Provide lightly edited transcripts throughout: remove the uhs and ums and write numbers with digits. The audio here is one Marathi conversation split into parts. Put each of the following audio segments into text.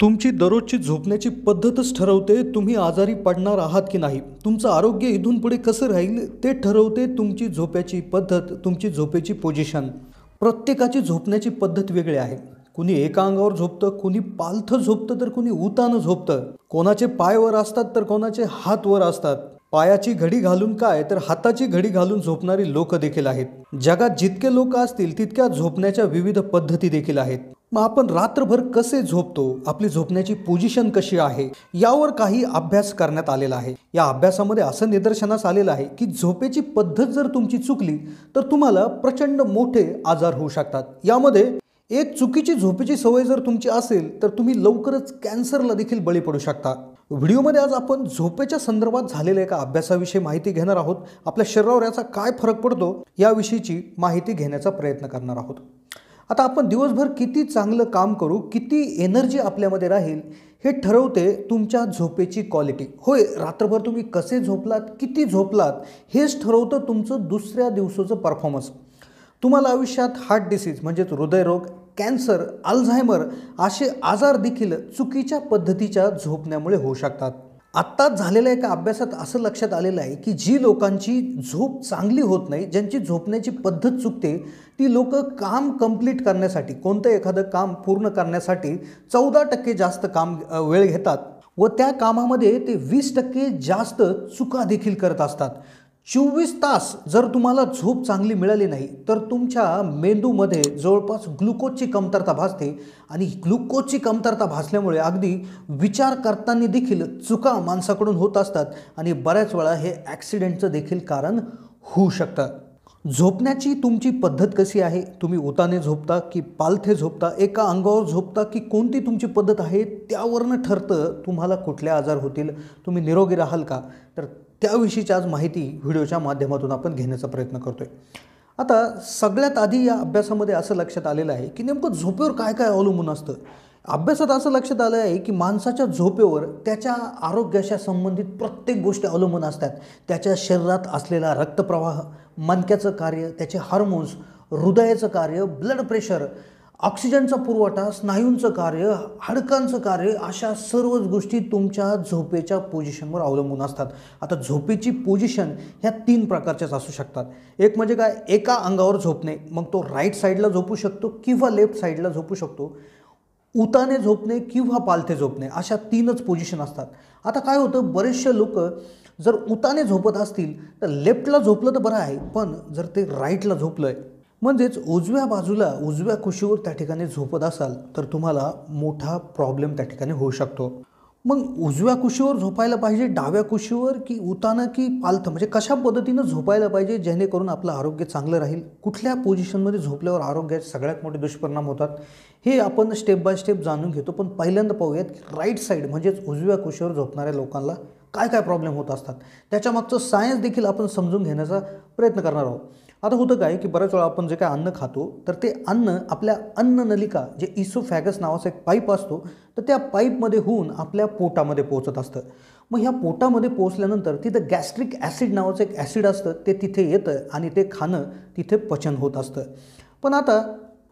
तुमची दररोजची झोपण्याची पद्धतच ठरवते तुम्ही आजारी पडणार आहात की नाही. तुमचं आरोग्य इथून पुढे कसं राहील ते ठरवते तुमची झोपायची पद्धत, तुमची झोपेची पोझिशन. प्रत्येकाची झोपण्याची पद्धत वेगळी आहे. कुणी एका अंगावर झोपतं, कुणी पालथं झोपतं तर कुणी उतानं झोपतं. कोणाचे पाय वर असतात तर कोणाचे हात वर असतात. पायाची घडी घालून काय तर हाताची घडी घालून झोपणारी लोक देखील आहेत. जगात जितके लोक असतील तितक्या झोपण्याच्या विविध पद्धती देखील आहेत. मग आपण रात्रभर कसे झोपतो, आपली झोपण्याची पोझिशन कशी आहे यावर काही अभ्यास करण्यात आलेला आहे. या अभ्यासामध्ये असं निदर्शनास आलेलं आहे की झोपेची पद्धत जर तुमची चुकली तर तुम्हाला प्रचंड मोठे आजार होऊ शकतात. यामध्ये एक चुकीची झोपेची सवय जर तुमची असेल तर तुम्ही लवकरच कॅन्सरला देखील बळी पडू शकता. व्हिडिओमध्ये आज आपण झोपेच्या संदर्भात झालेल्या एका अभ्यासाविषयी माहिती घेणार आहोत. आपल्या शरीरावर याचा काय फरक पडतो याविषयीची माहिती घेण्याचा प्रयत्न करणार आहोत. आता आपण दिवसभर किती चांगलं काम करू, किती एनर्जी आपल्यामध्ये राहील हे ठरवते तुमच्या झोपेची क्वालिटी. होय, रात्रभर तुम्ही कसे झोपलात, किती झोपलात हेच ठरवतं तुमचं दुसऱ्या दिवसाचं परफॉर्मन्स. तुम्हाला आयुष्यात हार्ट डिसीज म्हणजेच हृदयरोग, कॅन्सर, अल्झायमर असे आजार देखील चुकीच्या पद्धतीच्या झोपण्यामुळे होऊ शकतात. आत्ताच झालेल्या एका अभ्यासात असं लक्षात आलेलं आहे की जी लोकांची झोप चांगली होत नाही, ज्यांची झोपण्याची पद्धत चुकते, ती लोक काम कंप्लीट करण्यासाठी, कोणतं एखादं काम पूर्ण करण्यासाठी 14% जास्त वेळ घेतात व त्या कामामध्ये ते 20% जास्त चुका देखील करत असतात. 24 तास जर तुम्हाला झोप चांगली मिळाली नाही तर तुमच्या मेंदूमध्ये जवळपास ग्लुकोजची कमतरता भासते आणि ग्लुकोजची कमतरता भासल्यामुळे अगदी विचार करताना देखील चुका माणसाकडून होत असतात आणि बऱ्याच वेळा हे ॲक्सिडेंटचं देखील कारण होऊ शकतं. झोपण्याची तुमची पद्धत कशी आहे? तुम्ही उताने झोपता की पालथे झोपता, एका अंगावर झोपता की कोणती तुमची पद्धत आहे त्यावरनं ठरतं तुम्हाला कुठले आजार होतील, तुम्ही निरोगी राहाल का. तर त्याविषयीची आज माहिती व्हिडिओच्या माध्यमातून आपण घेण्याचा प्रयत्न करतोय. आता सगळ्यात आधी या अभ्यासामध्ये असं लक्षात आलेलं आहे की नेमकं झोपेवर काय काय अवलंबून असतं. अभ्यासात असं लक्षात आलं आहे की माणसाच्या झोपेवर त्याच्या आरोग्याच्या संबंधित प्रत्येक गोष्टी अवलंबून असतात. त्याच्या शरीरात असलेला रक्तप्रवाह, मणक्याचं कार्य, त्याचे हार्मोन्स, हृदयाचं कार्य, ब्लड प्रेशर, ऑक्सिजनचा पुरवठा, स्नायूंचं कार्य, हाडकांचं कार्य, अशा सर्वच गोष्टी तुमच्या झोपेच्या पोझिशनवर अवलंबून असतात. आता झोपेची पोझिशन ह्या 3 प्रकारच्याच असू शकतात. एक म्हणजे काय, एका अंगावर झोपणे, मग तो राईट साईडला झोपू शकतो किंवा लेफ्ट साईडला झोपू शकतो. उताने झोपणे किंवा पालथे झोपणे, अशा 3च पोझिशन असतात. आता काय होतं, बरेचसे लोक जर उताने झोपत असतील तर लेफ्टला झोपलं तर बरं आहे, पण जर ते राईटला झोपलंय म्हणजेच उजव्या बाजूला उजव्या कुशीवर त्या ठिकाणी झोपत असाल तर तुम्हाला मोठा प्रॉब्लेम त्या ठिकाणी होऊ शकतो. मग उजव्या कुशीवर झोपायला पाहिजे, डाव्या कुशीवर की उतानं की पालथं, म्हणजे कशा पद्धतीनं झोपायला पाहिजे जेणेकरून आपलं आरोग्य चांगलं राहील, कुठल्या पोझिशनमध्ये झोपल्यावर आरोग्याचे सगळ्यात मोठे दुष्परिणाम होतात हे आपण स्टेप बाय स्टेप जाणून घेतो. पण पहिल्यांदा पाहूयात की राईट साईड म्हणजेच उजव्या कुशीवर झोपणाऱ्या लोकांना काय काय प्रॉब्लेम होत असतात, त्याच्यामागचं सायन्स देखील आपण समजून घेण्याचा प्रयत्न करणार आहोत. आता होतं काय की बऱ्याच वेळा आपण जे काय अन्न खातो तर ते अन्न आपल्या अन्ननलिका, जे इसोफॅगस नावाचा एक पाईप असतो, तर त्या पाईपमध्ये होऊन आपल्या पोटामध्ये पोहोचत असतं. मग ह्या पोटामध्ये पोहोचल्यानंतर तिथं गॅस्ट्रिक ॲसिड नावाचं एक ॲसिड असतं, ते तिथे येतं आणि ते खाणं तिथे पचन होत असतं. पण आता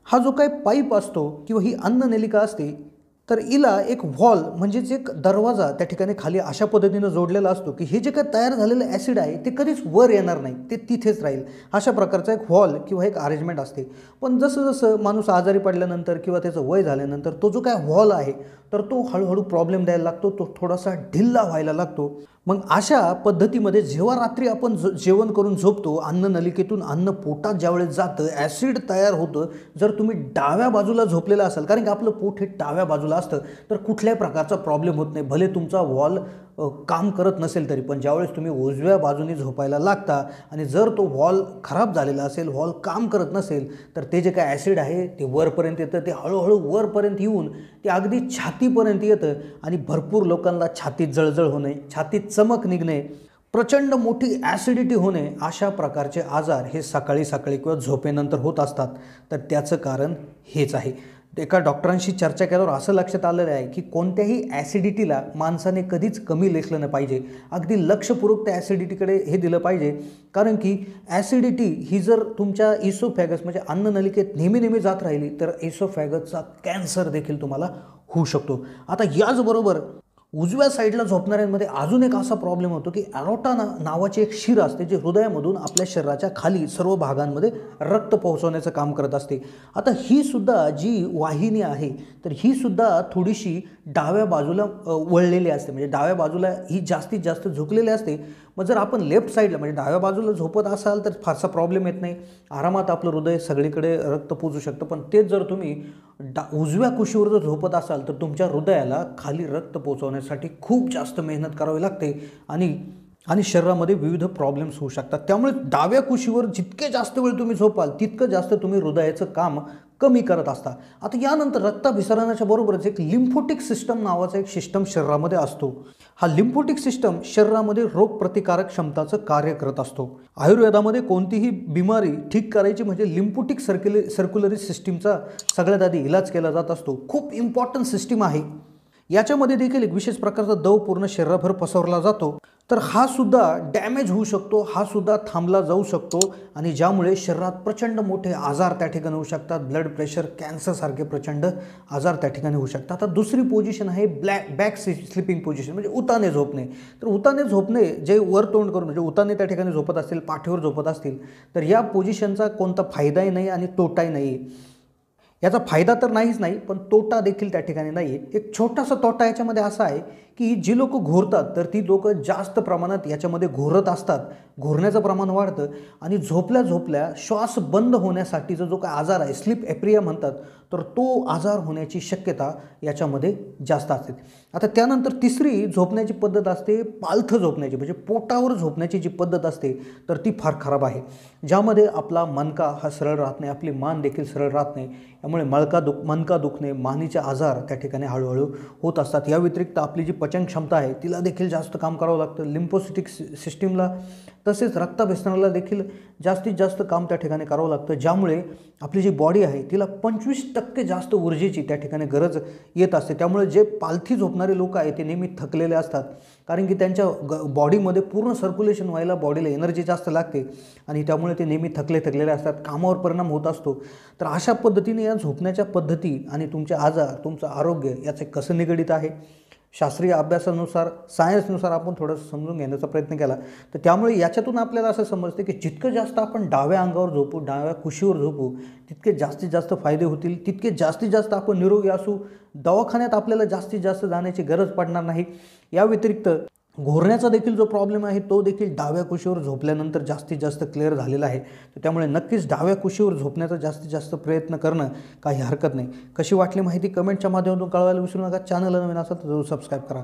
हा जो काही पाईप असतो किंवा ही अन्ननलिका असते तर हिला एक व्हॉल म्हणजेच एक दरवाजा त्या ठिकाणी खाली अशा पद्धतीनं जोडलेला असतो की हे जे काय तयार झालेलं ॲसिड आहे ते कधीच वर येणार नाही, ते तिथेच राहील. अशा प्रकारचा एक व्हॉल किंवा एक अरेंजमेंट असते. पण जसं जसं माणूस आजारी पडल्यानंतर किंवा त्याचं वय झाल्यानंतर तो जो काय व्हॉल आहे तर तो हळूहळू प्रॉब्लेम द्यायला लागतो, तो थोडासा ढिल्ला व्हायला लागतो. मग अशा पद्धतीमध्ये जेव्हा रात्री आपण जेवण करून झोपतो, अन्ननलिकेतून अन्न पोटात ज्यावेळेस जातं, ॲसिड तयार होतं. जर तुम्ही डाव्या बाजूला झोपलेला असाल, कारण की आपलं पोट हे डाव्या बाजूला असतं, तर कुठल्याही प्रकारचा प्रॉब्लेम होत नाही. भले तुमचा वॉल काम करत नसेल तरी, पण ज्यावेळेस तुम्ही उजव्या बाजूने झोपायला लागता आणि जर तो वॉल खराब झालेला असेल, वॉल काम करत नसेल, तर ते जे काय ॲसिड आहे ते वरपर्यंत येतं. ते हळूहळू वरपर्यंत येऊन ते अगदी छातीपर्यंत येतं आणि भरपूर लोकांना छातीत जळजळ होणे, छातीत चमक निघणे, प्रचंड मोठी ॲसिडिटी होणे, अशा प्रकारचे आजार हे सकाळी सकाळी किंवा झोपेनंतर होत असतात. तर त्याचं कारण हेच आहे. एका डॉक्टरांशी चर्चा केल्यावर असं लक्षात आलेलं आहे की कोणत्याही ॲसिडिटीला माणसाने कधीच कमी लेखलं नाही पाहिजे. अगदी लक्षपूर्वक त्या ॲसिडिटीकडे हे दिलं पाहिजे, कारण की ॲसिडिटी ही जर तुमच्या इसोफॅगस म्हणजे अन्ननलिकेत नेहमी नेहमी जात राहिली तर इसोफॅगसचा कॅन्सर देखील तुम्हाला होऊ शकतो। आता याचबरोबर उजव्या साईडला झोपणाऱ्यांमध्ये अजून एक असा प्रॉब्लेम होतो की ॲरोटा नावाची एक शिर असते जी हृदयामधून आपल्या शरीराच्या खाली सर्व भागांमध्ये रक्त पोहोचवण्याचं काम करत असते। आता ही सुद्धा जी वाहिनी आहे तर ही सुद्धा थोडीशी डाव्या बाजूला वळलेली असते, म्हणजे डाव्या बाजूला ही जास्तीत जास्त झुकलेली असते। मग जर आपण लेफ्ट साईडला म्हणजे डाव्या बाजूला झोपत असाल तर फारसा प्रॉब्लेम येत नाही, आरामात आपलं हृदय सगळीकडे रक्त पोचू शकतं। पण तेच जर तुम्ही उजव्या कुशीवर जर झोपत असाल तर तुमच्या हृदयाला खाली रक्त पोहोचवण्यासाठी खूप जास्त मेहनत करावी लागते आणि शरीरामध्ये विविध प्रॉब्लेम्स होऊ शकतात। त्यामुळे डाव्या कुशीवर जितके जास्त वेळ तुम्ही झोपाल तितकं जास्त तुम्ही हृदयाचं काम कमी करत असता। आता यानंतर रक्ताभिसरणाच्या बरोबरच एक लिम्फोटिक सिस्टम नावाचा एक सिस्टम शरीरामध्ये असतो। हा लिम्फोटिक सिस्टम शरीरामध्ये रोगप्रतिकारक क्षमताचं कार्य करत असतो। आयुर्वेदामध्ये कोणतीही बिमारी ठीक करायची म्हणजे लिम्फोटिक सर्क्युलरी सिस्टीमचा सगळ्यात आधी इलाज केला जात असतो। खूप इम्पॉर्टंट सिस्टीम आहे। याच्यामध्ये देखील एक विशेष प्रकारचा दव पूर्ण शरीराभर पसरला जातो, तर हा सुद्धा डॅमेज होऊ शकतो, हा सुद्धा थांबला जाऊ शकतो आणि ज्यामुळे शरीरात प्रचंड मोठे आजार त्या ठिकाणी होऊ शकतात। ब्लड प्रेशर, कॅन्सर सारखे प्रचंड आजार त्या ठिकाणी होऊ शकतात। आता दुसरी पोझिशन आहे बॅक स्लीपिंग पोझिशन, म्हणजे उताने झोपणे। तर उताने झोपणे जे वर तोंड करून म्हणजे उताने त्या ठिकाणी झोपत असतील, पाठीवर झोपत असतील तर या पोझिशनचा कोणता फायदाही नाही आणि तोटाही नाही। याचा फायदा तर नाहीच नाही पण तोटा देखील त्या ठिकाणी नाही आहे। एक छोटासा तोटा याच्यामध्ये असा आहे की जी लोक घोरतात तर ती लोक जास्त प्रमाणात याच्यामध्ये घोरत असतात, घोरण्याचं प्रमाण वाढतं आणि झोपल्या झोपल्या श्वास बंद होण्यासाठीचा जो काय आजार आहे स्लीप ॲप्रिया म्हणतात तर तो आजार होण्याची शक्यता याच्यामध्ये जास्त असते। आता त्यानंतर तिसरी झोपण्याची पद्धत असते पालथ झोपण्याची, म्हणजे पोटावर झोपण्याची जी पद्धत असते तर ती फार खराब आहे, ज्यामध्ये आपला मणका हा सरळ राहत नाही, आपली मान देखील सरळ राहत नाही, त्यामुळे मणका दुखणे, मानेचे आजार त्या ठिकाणी हळूहळू होत असतात। या व्यतिरिक्त आपली जी पचन क्षमता आहे तिला देखील जास्त काम करावं लागतं, लिम्फोसिटिक सिस्टीमला तसेच रक्ताभिसरणाला देखील जास्तीत जास्त काम त्या ठिकाणी करावं लागतं, ज्यामुळे आपली जी बॉडी आहे तिला 25% जास्त ऊर्जेची त्या ठिकाणी गरज येत असते। त्यामुळे जे पालथी झोपणारे लोक आहेत ते नेहमी थकलेले असतात, कारण की त्यांच्या बॉडीमध्ये पूर्ण सर्क्युलेशन व्हायला बॉडीला एनर्जी जास्त लागते आणि त्यामुळे ते नेहमी थकलेले असतात, कामावर परिणाम होत असतो। तर अशा पद्धतीने या झोपण्याच्या पद्धती आणि तुमचे आजार, तुमचं आरोग्य याचे कसं निगडित आहे शास्त्रीय अभ्यासानुसार, सायन्सनुसार आपण थोडंसं समजून घेण्याचा प्रयत्न केला तर त्यामुळे याच्यातून आपल्याला असं समजते की जितकं जास्त आपण डाव्या अंगावर झोपू, डाव्या कुशीवर झोपू तितके जास्तीत जास्त फायदे होतील, तितके जास्तीत जास्त आपण निरोगी असू, दवाखान्यात आपल्याला जास्तीत जास्त जाण्याची गरज पडणार नाही। या व्यतिरिक्त घोरण्याचा देखील जो प्रॉब्लेम आहे तो देखील डाव्या कुशीवर झोपल्यानंतर जास्तीत जास्त क्लिअर झालेला आहे। तर त्यामुळे नक्कीच डाव्या कुशीवर झोपण्याचा जास्तीत जास्त प्रयत्न करणं काही हरकत नाही। कशी वाटली माहिती कमेंटच्या माध्यमातून कळवायला विसरू नका। चॅनलला नवीन असाल तर जरूर सबस्क्राईब करा।